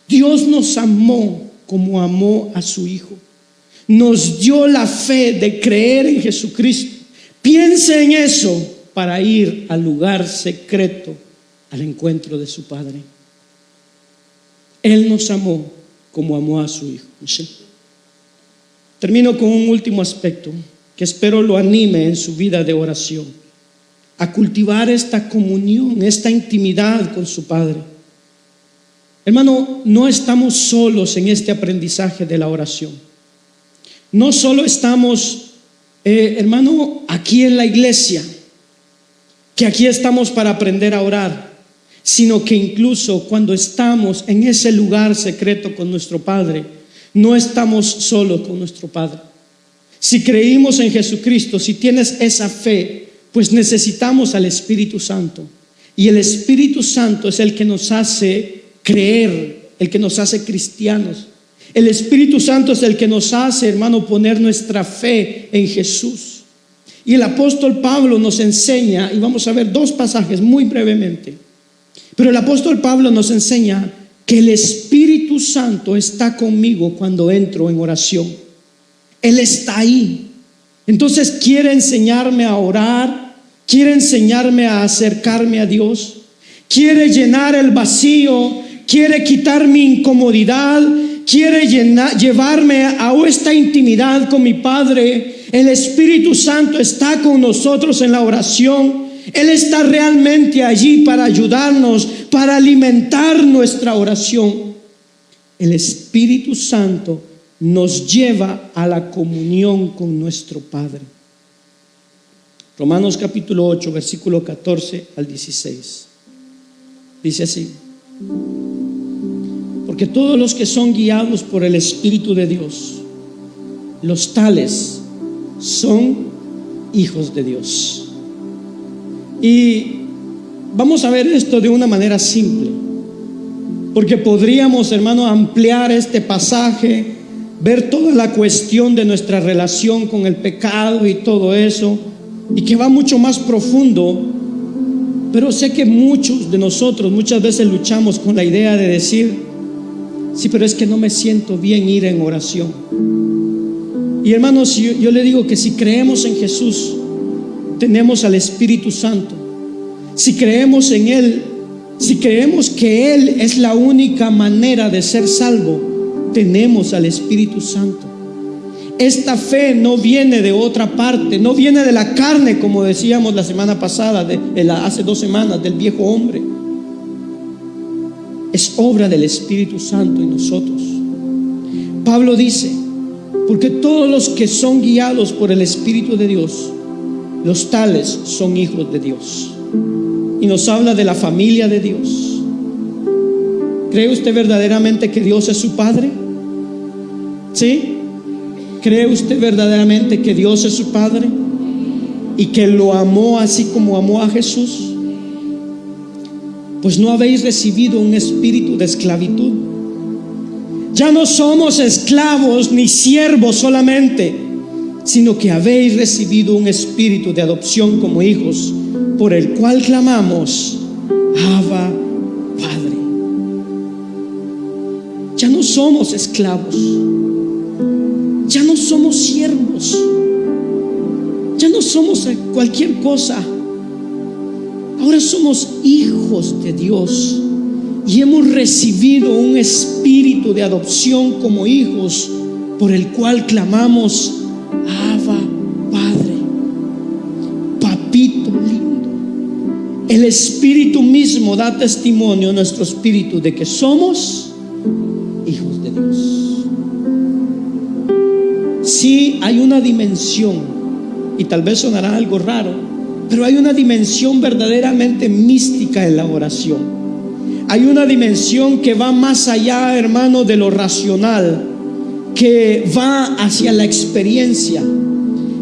[SPEAKER 1] Dios nos amó como amó a su Hijo. Nos dio la fe de creer en Jesucristo. Piense en eso para ir al lugar secreto, al encuentro de su Padre. Él nos amó como amó a su Hijo. ¿Sí? Termino con un último aspecto que espero lo anime en su vida de oración, a cultivar esta comunión, esta intimidad con su Padre. Hermano, no estamos solos en este aprendizaje de la oración. No solo estamos, hermano, aquí en la iglesia, que aquí estamos para aprender a orar, sino que incluso cuando estamos en ese lugar secreto con nuestro Padre, no estamos solos con nuestro Padre. Si creímos en Jesucristo, si tienes esa fe, pues necesitamos al Espíritu Santo. Y el Espíritu Santo es el que nos hace creer, el que nos hace cristianos. El Espíritu Santo es el que nos hace, hermano, poner nuestra fe en Jesús. Y el apóstol Pablo nos enseña, y vamos a ver 2 pasajes muy brevemente. Pero el apóstol Pablo nos enseña que el Espíritu Santo está conmigo cuando entro en oración. Él está ahí. Entonces quiere enseñarme a orar, quiere enseñarme a acercarme a Dios, quiere llenar el vacío, quiere quitar mi incomodidad, quiere llevarme a esta intimidad con mi Padre. El Espíritu Santo está con nosotros en la oración. Él está realmente allí para ayudarnos, para alimentar nuestra oración. El Espíritu Santo nos lleva a la comunión con nuestro Padre. Romanos capítulo 8, versículo 14 al 16. Dice así: porque todos los que son guiados por el Espíritu de Dios, los tales son hijos de Dios. Y vamos a ver esto de una manera simple, porque podríamos, hermano, ampliar este pasaje, ver toda la cuestión de nuestra relación con el pecado y todo eso, y que va mucho más profundo. Pero sé que muchos de nosotros muchas veces luchamos con la idea de decir:
[SPEAKER 2] Sí, pero es que no me siento bien ir en oración. Y hermanos, yo le digo que si creemos en Jesús, tenemos al Espíritu Santo. Si creemos en Él, si creemos que Él es la única manera de ser salvo, tenemos al Espíritu Santo. Esta fe no viene de otra parte, no viene de la carne, como decíamos la semana pasada, hace 2 semanas, del viejo hombre. Es obra del Espíritu Santo en nosotros. Pablo dice: porque todos los que son guiados por el Espíritu de Dios, los tales son hijos de Dios. Y nos habla de la familia de Dios. ¿Cree usted verdaderamente que Dios es su Padre? ¿Sí? ¿Cree usted verdaderamente que Dios es su Padre? Y que lo amó así como amó a Jesús. Pues no habéis recibido un espíritu de esclavitud. Ya no somos esclavos ni siervos solamente, sino que habéis recibido un espíritu de adopción como hijos, por el cual clamamos: Abba, Padre. Ya no somos esclavos, ya no somos siervos, ya no somos cualquier cosa. Ahora somos hijos de Dios y hemos recibido un espíritu de adopción como hijos, por el cual clamamos: Abba, Padre. Papito lindo. El Espíritu mismo da testimonio a nuestro espíritu de que somos hijos de Dios. Sí, hay una dimensión, y tal vez sonará algo raro, pero hay una dimensión verdaderamente mística en la oración. Hay una dimensión que va más allá, hermano, de lo racional, que va hacia la experiencia.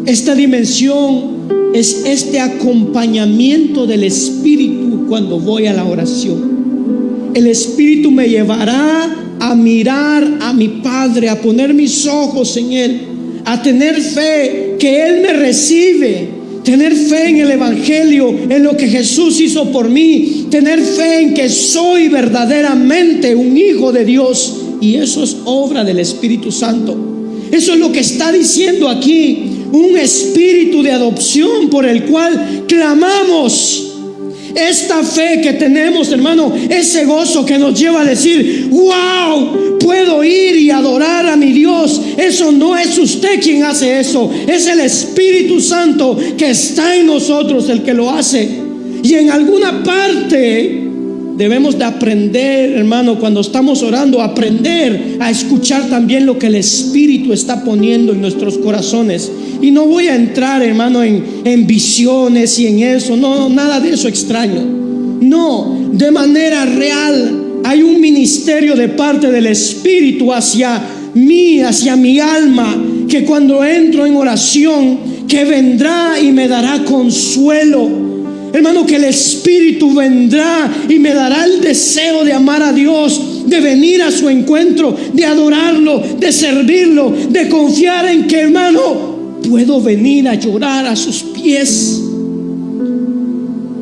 [SPEAKER 2] Esta dimensión es este acompañamiento del Espíritu cuando voy a la oración. El Espíritu me llevará a mirar a mi Padre, a poner mis ojos en Él, a tener fe que Él me recibe, tener fe en el Evangelio, en lo que Jesús hizo por mí, tener fe en que soy verdaderamente un hijo de Dios. Y eso es obra del Espíritu Santo. Eso es lo que está diciendo aquí: un espíritu de adopción por el cual clamamos. Esta fe que tenemos, hermano, ese gozo que nos lleva a decir: wow, puedo ir y adorar a mi Dios. Eso no es usted quien hace eso, es el Espíritu Santo que está en nosotros el que lo hace. Y en alguna parte debemos de aprender, hermano, cuando estamos orando, aprender a escuchar también lo que el Espíritu está poniendo en nuestros corazones. Y no voy a entrar, hermano, en visiones y en eso, no, nada de eso extraño. No, de manera real hay un ministerio de parte del Espíritu hacia mí, hacia mi alma, que cuando entro en oración, que vendrá y me dará consuelo. Hermano, que el Espíritu vendrá y me dará el deseo de amar a Dios, de venir a su encuentro, de adorarlo, de servirlo, de confiar en que, hermano, puedo venir a llorar a sus pies.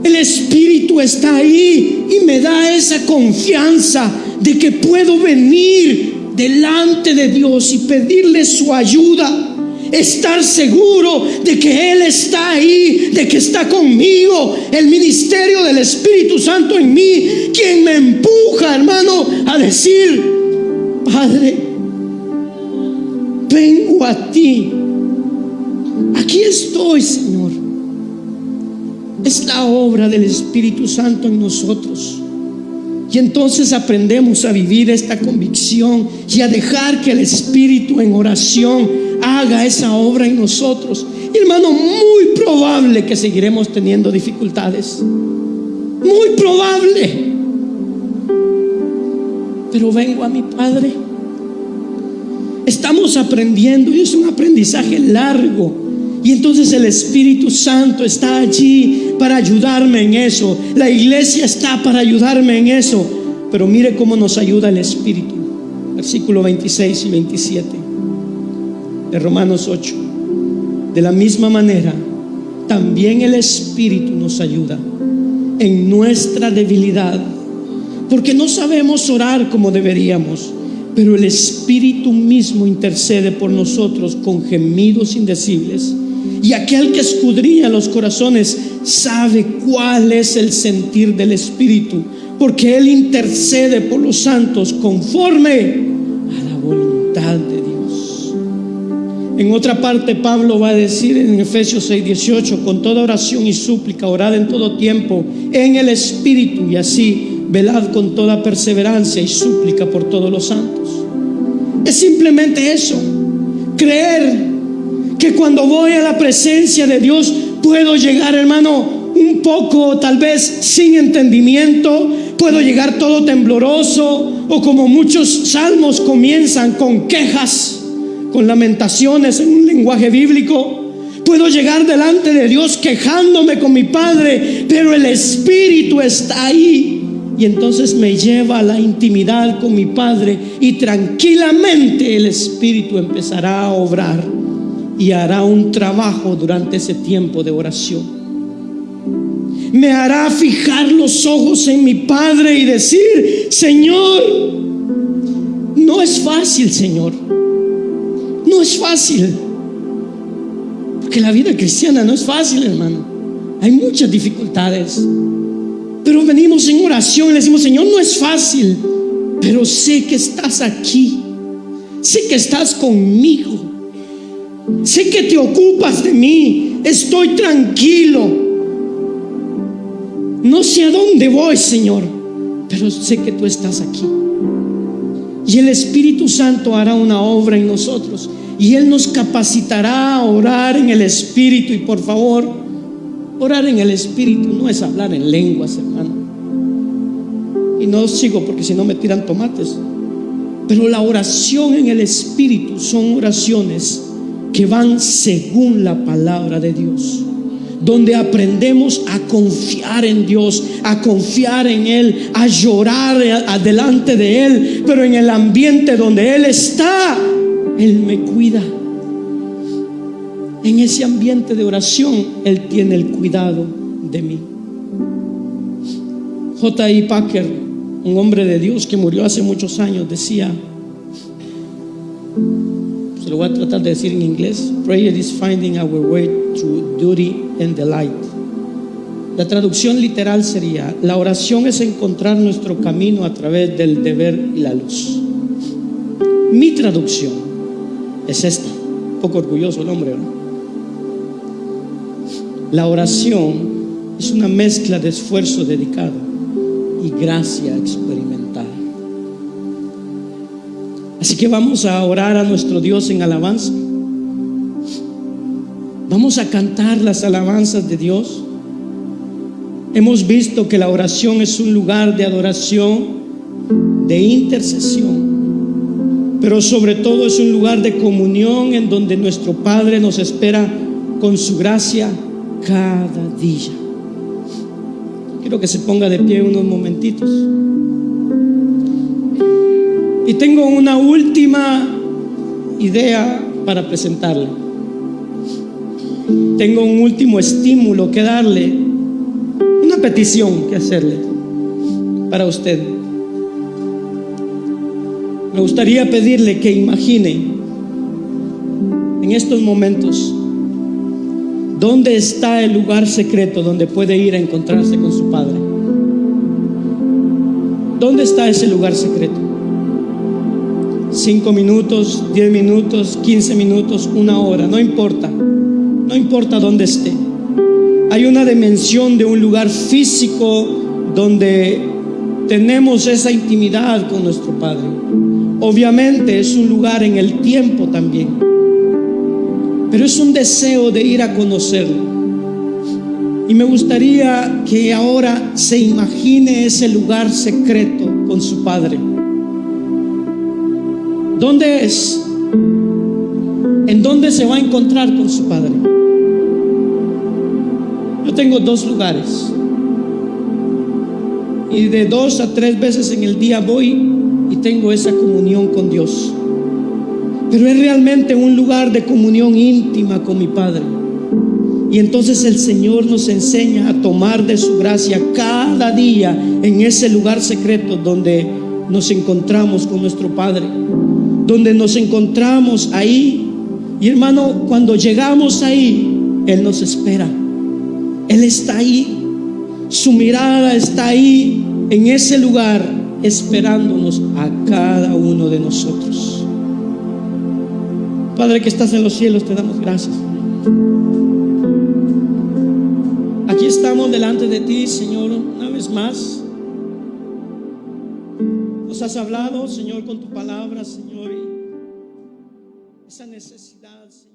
[SPEAKER 2] El Espíritu está ahí y me da esa confianza de que puedo venir delante de Dios y pedirle su ayuda. Estar seguro de que Él está ahí, de que está conmigo. El ministerio del Espíritu Santo en mí, quien me empuja, hermano, a decir: Padre, vengo a ti. Aquí estoy, Señor. Es la obra del Espíritu Santo en nosotros. Y entonces aprendemos a vivir esta convicción y a dejar que el Espíritu en oración haga esa obra en nosotros. Y, hermano, muy probable que seguiremos teniendo dificultades. Muy probable. Pero vengo a mi Padre. Estamos aprendiendo y es un aprendizaje largo. Y entonces el Espíritu Santo está allí para ayudarme en eso. La iglesia está para ayudarme en eso. Pero mire cómo nos ayuda el Espíritu. Versículo 26 y 27 de Romanos 8. De la misma manera, también el Espíritu nos ayuda en nuestra debilidad, porque no sabemos orar como deberíamos, pero el Espíritu mismo intercede por nosotros con gemidos indecibles. Y aquel que escudriña los corazones sabe cuál es el sentir del Espíritu, porque Él intercede por los santos conforme a la voluntad de Dios. En otra parte, Pablo va a decir en Efesios 6:18: con toda oración y súplica, orad en todo tiempo en el Espíritu, y así velad con toda perseverancia y súplica por todos los santos. Es simplemente eso, creer que cuando voy a la presencia de Dios puedo llegar, hermano, un poco tal vez sin entendimiento, puedo llegar todo tembloroso, o como muchos salmos comienzan con quejas, con lamentaciones en un lenguaje bíblico. Puedo llegar delante de Dios quejándome con mi Padre, pero el Espíritu está ahí, y entonces me lleva a la intimidad con mi Padre, y tranquilamente el Espíritu empezará a obrar y hará un trabajo durante ese tiempo de oración. Me hará fijar los ojos en mi Padre y decir: Señor, no es fácil, Señor, no es fácil, porque la vida cristiana no es fácil, hermano. Hay muchas dificultades, pero venimos en oración y le decimos: Señor, no es fácil, pero sé que estás aquí, sé que estás conmigo, sé que te ocupas de mí, estoy tranquilo. No sé a dónde voy, Señor, pero sé que tú estás aquí. Y el Espíritu Santo hará una obra en nosotros, y Él nos capacitará a orar en el Espíritu. Y por favor, orar en el Espíritu no es hablar en lenguas, hermano. Y no sigo porque si no me tiran tomates. Pero la oración en el Espíritu son oraciones que van según la palabra de Dios, donde aprendemos a confiar en Dios, a confiar en Él, a llorar delante de Él, pero en el ambiente donde Él está, Él me cuida. En ese ambiente de oración, Él tiene el cuidado de mí. J.I. Packer, un hombre de Dios que murió hace muchos años, decía, se lo voy a tratar de decir en inglés: prayer is finding our way through duty and delight. La traducción literal sería: la oración es encontrar nuestro camino a través del deber y la luz. Mi traducción es esta, un poco orgulloso el hombre, ¿verdad? La oración es una mezcla de esfuerzo dedicado y gracia experimentada. Así que vamos a orar a nuestro Dios en alabanza. Vamos a cantar las alabanzas de Dios. Hemos visto que la oración es un lugar de adoración, de intercesión, pero sobre todo es un lugar de comunión en donde nuestro Padre nos espera con su gracia cada día. Quiero que se ponga de pie unos momentitos. Y tengo una última idea para presentarle. Tengo un último estímulo que darle, una petición que hacerle para usted. Me gustaría pedirle que imagine en estos momentos dónde está el lugar secreto donde puede ir a encontrarse con su Padre. ¿Dónde está ese lugar secreto? 5 minutos, 10 minutos, 15 minutos, 1 hora, no importa. No importa dónde esté. Hay una dimensión de un lugar físico donde tenemos esa intimidad con nuestro Padre. Obviamente es un lugar en el tiempo también, pero es un deseo de ir a conocerlo. Y me gustaría que ahora se imagine ese lugar secreto con su Padre. ¿Dónde es? ¿En dónde se va a encontrar con su Padre? Yo tengo 2 lugares, y de 2 a 3 veces en el día voy y tengo esa comunión con Dios. Pero es realmente un lugar de comunión íntima con mi Padre. Y entonces el Señor nos enseña a tomar de su gracia cada día en ese lugar secreto donde nos encontramos con nuestro Padre, donde nos encontramos ahí. Y hermano, cuando llegamos ahí, Él nos espera. Él está ahí. Su mirada está ahí, en ese lugar, esperándonos a cada uno de nosotros. Padre que estás en los cielos, te damos gracias. Aquí estamos delante de ti, Señor, una vez más. Nos has hablado, Señor, con tu palabra, Señor, y esa necesidad, Señor.